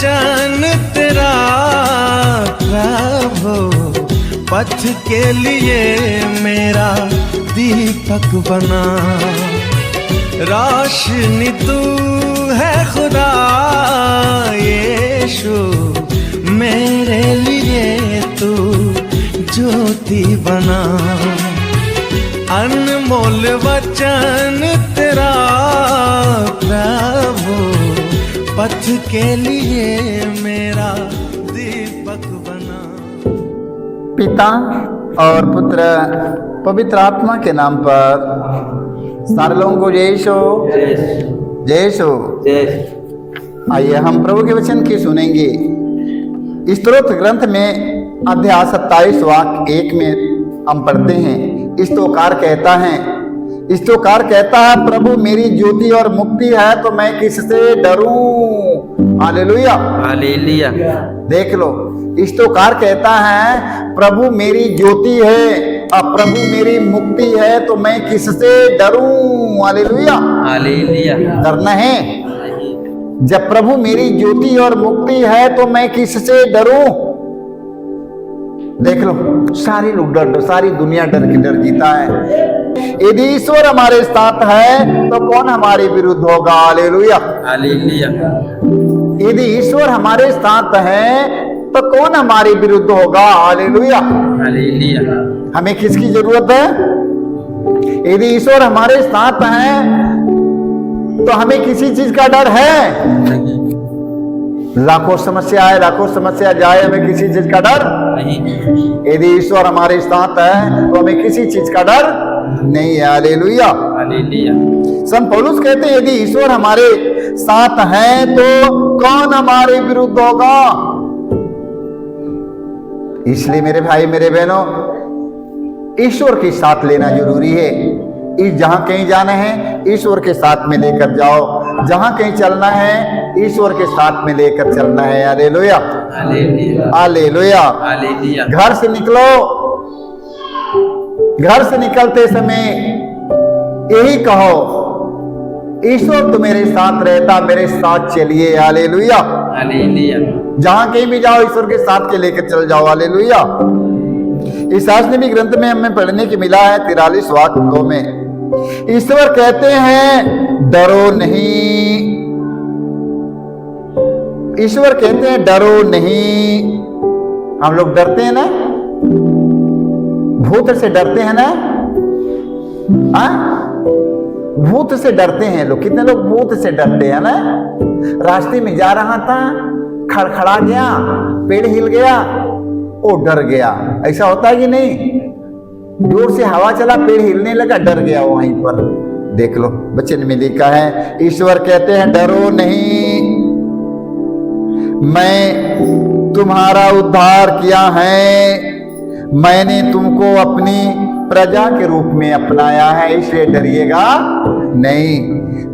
वचन तेरा प्रभु पथ के लिए मेरा दीपक बना। रोशनी तू है खुदा यीशु, मेरे लिए तू ज्योति बना। अनमोल वचन तेरा प्रभु पथ के लिए मेरा दीपक बना। पिता और पुत्र पवित्र आत्मा के नाम पर सारे लोगों को जय यीशु जय यीशु। आइए हम प्रभु के वचन की सुनेंगे। स्तोत्र ग्रंथ में अध्याय 27 वाक्य 1 में हम पढ़ते हैं। स्तोत्रकार कहता है प्रभु मेरी ज्योति और मुक्ति है तो मैं किससे डरूं। Hallelujah hallelujah. देख लो, स्तोत्रकार कहता है प्रभु मेरी ज्योति है और प्रभु मेरी मुक्ति है तो मैं किससे डरूं। Hallelujah hallelujah. डरना है। जब प्रभु मेरी ज्योति और मुक्ति है तो मैं किससे डरूं। देख लो, सारे लोग डर, सारी दुनिया डर के डर जीता है। यदि ईश्वर हमारे साथ है तो कौन हमारे विरुद्ध होगा। Hallelujah hallelujah. यदि ईश्वर हमारे साथ है तो कौन हमारे विरुद्ध होगा। Hallelujah hallelujah. हमें किसकी जरूरत है। यदि ईश्वर हमारे साथ है तो हमें किसी चीज का डर है। लाखों समस्या आए, लाखों समस्या जाए, हमें किसी चीज का डर नहीं। यदि ईश्वर हमारे साथ है तो हमें किसी चीज का डर नहीं है। Hallelujah hallelujah. संत पौलुस कहते हैं यदि ईश्वर हमारे साथ है तो कौन हमारे विरुद्ध होगा। इसलिए मेरे भाई मेरे बहनों, ईश्वर के साथ लेना जरूरी है। जहां कहीं जाना है ईश्वर के साथ में लेकर जाओ, जहां कहीं चलना है ईश्वर के साथ में लेकर चलना है। हालेलुया हालेलुया हालेलुया। घर से निकलो, घर से निकलते समय यही कहो ईश्वर तो मेरे साथ रहता, मेरे साथ चलिए। Hallelujah hallelujah. जहां कहीं भी जाओ ईश्वर के साथ के लेकर चल जाओ। हालेलुया। इस शास्त्रीय ग्रंथ में हमें पढ़ने की मिला है 43 वाक्य 2 में ईश्वर कहते हैं डरो नहीं। ईश्वर कहते हैं डरो नहीं। हम लोग डरते हैं ना, भूत से डरते हैं ना। भूत से डरते हैं लोग। कितने लोग भूत से डरते हैं ना। रास्ते में जा रहा था, खड़खड़ा गया, पेड़ हिल गया, ओ डर गया। ऐसा होता है कि नहीं। जोर से हवा चला, पेड़ हिलने लगा, डर गया वहीं पर। देख लो, वचन में लिखा है ईश्वर कहते हैं डरो नहीं, मैं तुम्हारा उद्धार किया है, मैंने तुमको अपनी प्रजा के रूप में अपनाया है, इसलिए डरिएगा नहीं।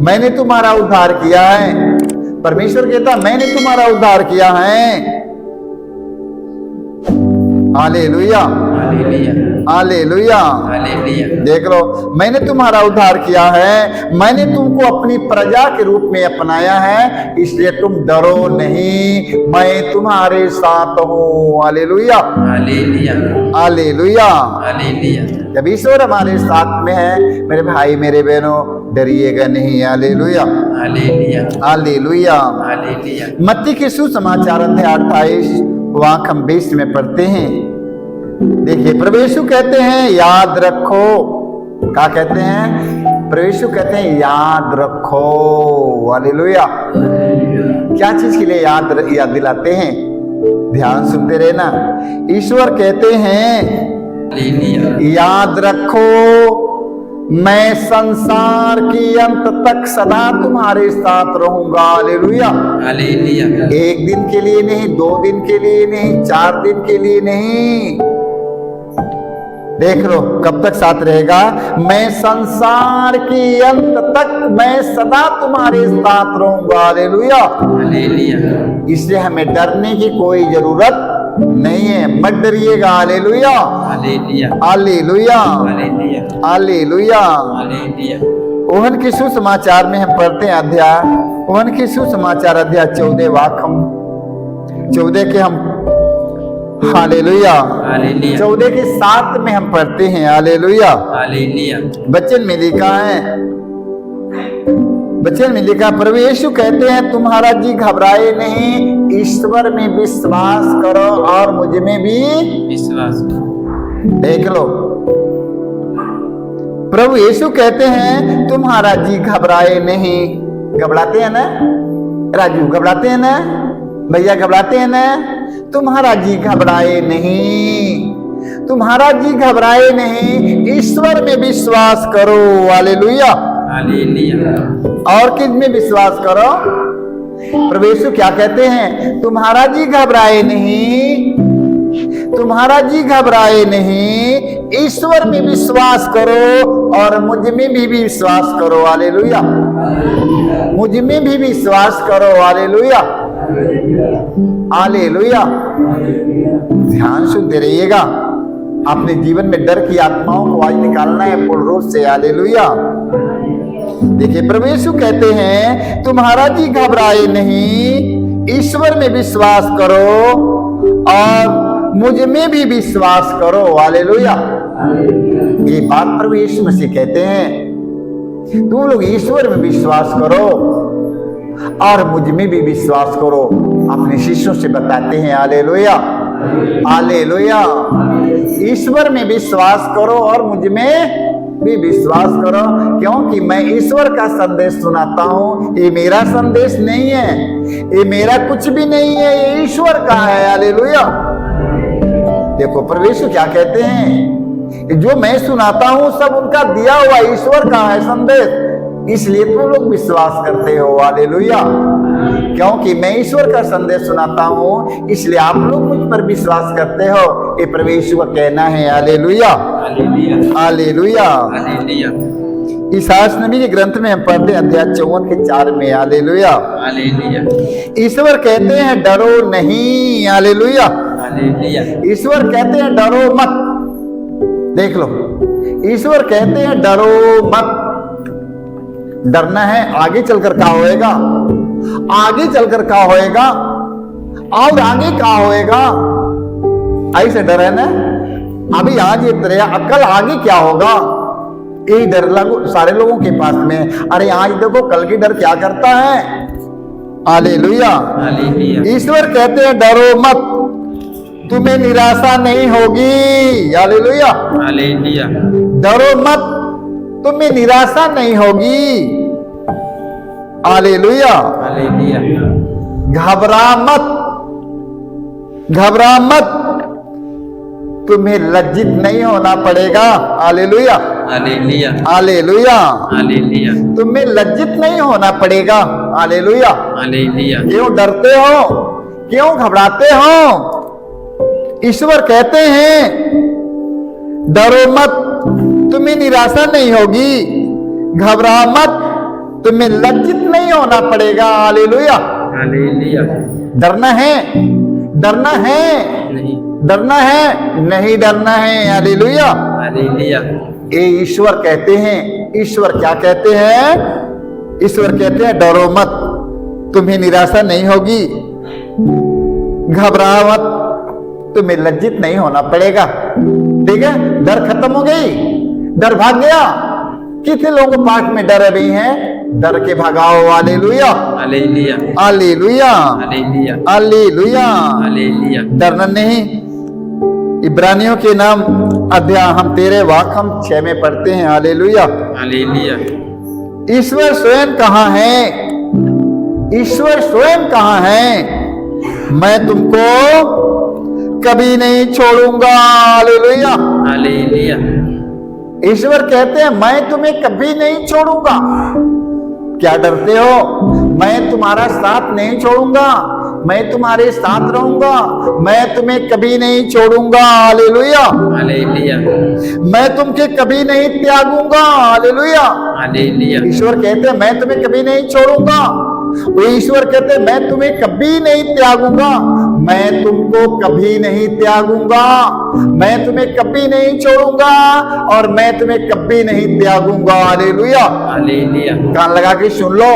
मैंने तुम्हारा उद्धार किया है। परमेश्वर कहता मैंने तुम्हारा उद्धार किया है। हालेलुया हालेलुया हालेलुया। देख लो, मैंने तुम्हारा उद्धार किया है, मैंने तुमको अपनी प्रजा के रूप में अपनाया है, इसलिए तुम डरो नहीं, मैं तुम्हारे साथ हूँ। हालेलुया हालेलुया हालेलुया हालेलुया। जब ईश्वर हमारे साथ में है मेरे भाई मेरे बहनों, डरिएगा नहीं। हालेलुया हालेलुया हालेलुया हालेलुया। मत्ती के सुसमाचार अध्याय 28 वाक्य हम 20 में पढ़ते हैं। देखिए, प्रभु यीशु कहते हैं याद रखो। क्या कहते हैं? प्रभु यीशु कहते हैं याद रखो। हालेलुया। क्या चीज के लिए याद दिलाते हैं? ध्यान सुनते रहना। ईश्वर कहते हैं याद रखो, मैं संसार की अंत तक सदा तुम्हारे साथ रहूंगा। हालेलुया हालेलुया। 1 दिन के लिए नहीं, 2 दिन के लिए नहीं, 4 दिन के लिए नहीं। देख लो कब तक साथ रहेगा। मैं संसार की अंत तक मैं सदा तुम्हारे साथ रहूंगा। हालेलुया हालेलुया। इसलिए हमें डरने की कोई जरूरत नहीं है। मत डरिएगा। हालेलुया हालेलुया हालेलुया हालेलुया हालेलुया। ओहन के सुसमाचार में हम पढ़ते हैं ओहन के सुसमाचार अध्याय 14 वाक्य हम 14 के हम हालेलुया, हालेलुया, 14 के 7 में हम पढ़ते हैं हालेलुया। हालेलुया, वचन में लिखा है, वचन में लिखा, प्रभु यीशु कहते हैं तुम्हारा जी घबराए नहीं, ईश्वर में विश्वास करो और मुझ में भी विश्वास। देख लो, प्रभु यीशु कहते हैं तुम्हारा जी घबराए नहीं। घबराते हैं ना राजू, घबराते हैं ना भैया, घबराते हैं ना? तुम्हारा जी घबराए नहीं, तुम्हारा जी घबराए नहीं, ईश्वर में विश्वास करो हालेलुया। हालेलुया, और किस में विश्वास करो? प्रभु यीशु क्या कहते हैं? तुम्हारा जी घबराए नहीं, तुम्हारा जी घबराए नहीं, ईश्वर में विश्वास करो और मुझ में भी विश्वास करो हालेलुया। मुझ में भी विश्वास करो हालेलुया, हालेलुया। ध्यान सुनते रहिएगा, अपने जीवन में डर की आत्माओं को आज निकालना है पूर्ण रूप से हालेलुया। देखिए प्रभु यीशु कहते हैं तुम्हारा जी घबराए नहीं, ईश्वर में विश्वास करो और मुझ में भी विश्वास करो हालेलुया। ये बात प्रभु यीशु मसीह कहते हैं, तुम लोग ईश्वर में विश्वास करो और मुझ में भी विश्वास करो। अपने शिष्यों से बताते हैं हालेलुया, हालेलुया। ईश्वर में विश्वास करो और मुझ में भी विश्वास करो, क्योंकि मैं ईश्वर का संदेश सुनाता हूं। ये मेरा संदेश नहीं है, ये मेरा कुछ भी नहीं है, ये ईश्वर का है हालेलुया। देखो प्रभु यीशु क्या कहते हैं, जो मैं सुनाता हूं सब उनका दिया हुआ ईश्वर का है संदेश, इसलिए तुम लोग विश्वास करते हो हालेलुया। क्योंकि मैं ईश्वर का संदेश सुनाता हूं इसलिए आप लोग मुझ पर विश्वास करते हो। ये प्रभु यीशु का कहना है हालेलुया, हालेलुया। ईसायाह नबी के ग्रंथ में हम पढ़ते हैं अध्याय 54 के 4 में हालेलुया। ईश्वर कहते हैं डरो नहीं हालेलुया, ईश्वर कहते हैं डरो मत। देख लो, ईश्वर कहते हैं डरो मत। डरना है आगे चलकर क्या होएगा, आगे चलकर क्या होएगा और आगे क्या होएगा, ऐसे डर है ना। अभी आज ये तरह अकल आगे क्या होगा, यही डर लगो सारे लोगों के पास में। अरे आज देखो कल की डर क्या करता है हालेलुया। ईश्वर कहते हैं डरो मत, तुम्हें निराशा नहीं होगी हालेलुया, डरो मत, तुम्हें निराशा नहीं होगी हालेलुया। घबरा मत, घबरा मत, तुम्हें लज्जित नहीं होना पड़ेगा हालेलुया, हालेलुया। तुम्हें लज्जित नहीं होना पड़ेगा हालेलुया। क्यों डरते हो, क्यों घबराते हो? ईश्वर कहते हैं डरो मत, तुम्हें निराशा नहीं होगी, घबरा मत, तुम्हें लज्जित नहीं होना पड़ेगा हालेलुया। डरना है, डरना है, डरना है, नहीं डरना है हालेलुया। ये ईश्वर कहते हैं। ईश्वर क्या कहते हैं? ईश्वर कहते हैं डरो मत, तुम्हें निराशा नहीं होगी, घबरा मत, तुम्हें लज्जित नहीं होना पड़ेगा। ठीक है, डर खत्म हो गई, डर भाग गया। कितने लोगों पास में डर अभी हैं, डर के भगाओ हालेलुया, हालेलुया, हालेलुया। डरना नहीं। इब्रानियों के नाम अध्याय हम 13 वाक्य हम 6 में पढ़ते हैं हालेलुया। ईश्वर स्वयं कहाँ है, ईश्वर स्वयं कहाँ है? मैं तुमको कभी नहीं छोड़ूंगा हालेलुया, हालेलुया। ईश्वर कहते हैं मैं तुम्हें कभी नहीं छोड़ूंगा। क्या डरते हो? मैं तुम्हारा साथ नहीं छोड़ूंगा, मैं तुम्हारे साथ रहूंगा, मैं तुम्हें कभी नहीं छोड़ूंगा हालेलुया, हालेलुया। मैं तुमके कभी नहीं त्यागूंगा हालेलुया, हालेलुया। ईश्वर कहते हैं मैं तुम्हें कभी नहीं छोड़ूंगा। वो ईश्वर कहते हैं मैं तुम्हें कभी नहीं त्यागूंगा, मैं तुमको कभी नहीं त्यागूंगा, मैं तुम्हें कभी नहीं छोड़ूंगा और मैं तुम्हें कभी नहीं त्यागूंगा हालेलुया, हालेलुया। कान लगा के सुन लो,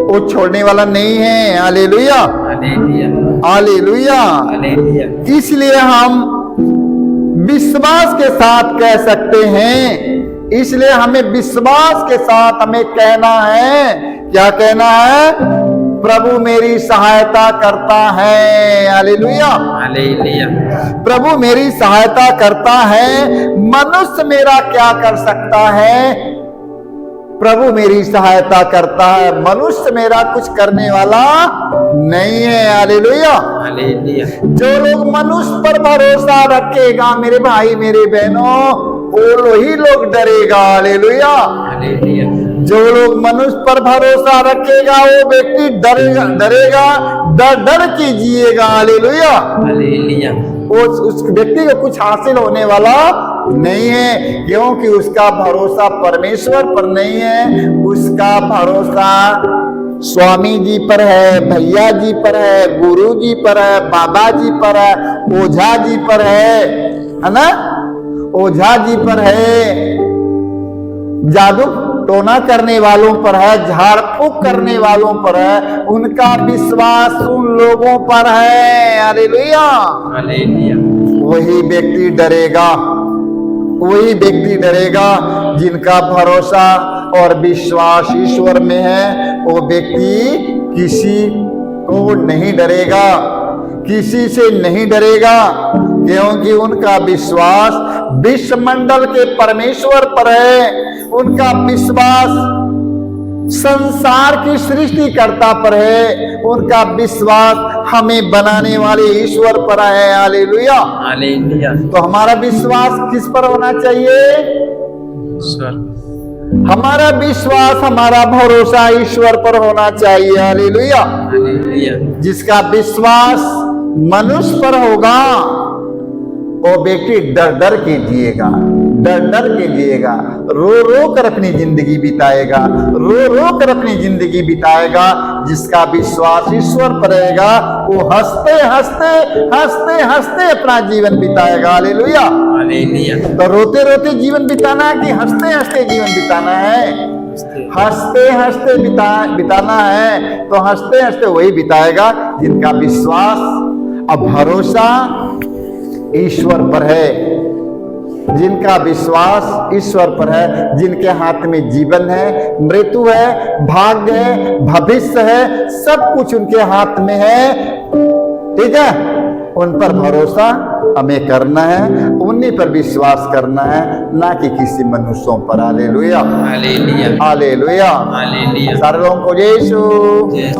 वो छोड़ने वाला नहीं है। हालेलुया, हालेलुया, हालेलुया। हालेलुया। इसलिए हम विश्वास के साथ कह सकते हैं, इसलिए हमें विश्वास के साथ हमें कहना है, क्या कहना है? प्रभु मेरी सहायता करता है। Hallelujah, hallelujah. प्रभु मेरी सहायता करता है। मनुष्य मेरा क्या कर सकता है? प्रभु मेरी सहायता करता है, मनुष्य मेरा कुछ करने वाला नहीं है। Hallelujah, hallelujah. जो लोग मनुष्य पर भरोसा रखेगा मेरे भाई मेरे बहनों, वो ही लोग डरेगा। Hallelujah, hallelujah. जो लोग मनुष्य पर भरोसा रखेगा वो व्यक्ति डरेगा, डरेगा, डर के जिएगा। Hallelujah, hallelujah. उस व्यक्ति को कुछ हासिल होने वाला नहीं है, क्योंकि उसका भरोसा परमेश्वर पर नहीं है, उसका भरोसा स्वामी जी पर है, भैया जी पर है, गुरु जी पर है, बाबा जी पर है, ओझा जी पर है ना? ओझा जी पर है, जादू टोना करने वालों पर है, झाड़ फूक करने वालों पर है, उनका विश्वास उन लोगों पर है। Hallelujah, hallelujah. वही व्यक्ति डरेगा, वही व्यक्ति डरेगा जिनका भरोसा और विश्वास ईश्वर में है। वो व्यक्ति किसी को नहीं डरेगा, किसी से नहीं डरेगा, क्योंकि उनका विश्वास विश्वमंडल के परमेश्वर पर है। उनका विश्वास संसार की सृष्टिकर्ता पर है, उनका विश्वास हमें बनाने वाले ईश्वर पर है। Hallelujah, hallelujah. तो हमारा विश्वास किस पर होना चाहिए? ईश्वर। हमारा विश्वास, हमारा भरोसा ईश्वर पर होना चाहिए। Hallelujah, hallelujah. जिसका विश्वास मनुष्य पर होगा वो व्यक्ति डर डर के जिएगा, डर डर के जिएगा, रो रो कर अपनी जिंदगी बिताएगा, रो रो कर अपनी जिंदगी बिताएगा। जिसका विश्वास ईश्वर पर रहेगा वो हंसते हंसते हंसते हंसते अपना जीवन बिताएगा। Hallelujah, hallelujah. तो रोते रोते जीवन बिताना है कि हंसते हंसते जीवन बिताना है? हंसते हंसते बिताना है, तो हंसते हंसते वही बिताएगा जिनका विश्वास और भरोसा ईश्वर पर है, जिनका विश्वास ईश्वर पर है, जिनके हाथ में जीवन है, मृत्यु है, भाग्य है, भविष्य है, सब कुछ उनके हाथ में है। ठीक है, उन पर भरोसा हमें करना है, उन्हीं पर विश्वास करना है, ना कि किसी मनुष्यों पर। हालेलुया, हालेलुया। हालेलुया, हालेलुया। सारे लोगों को जय यीशु। जय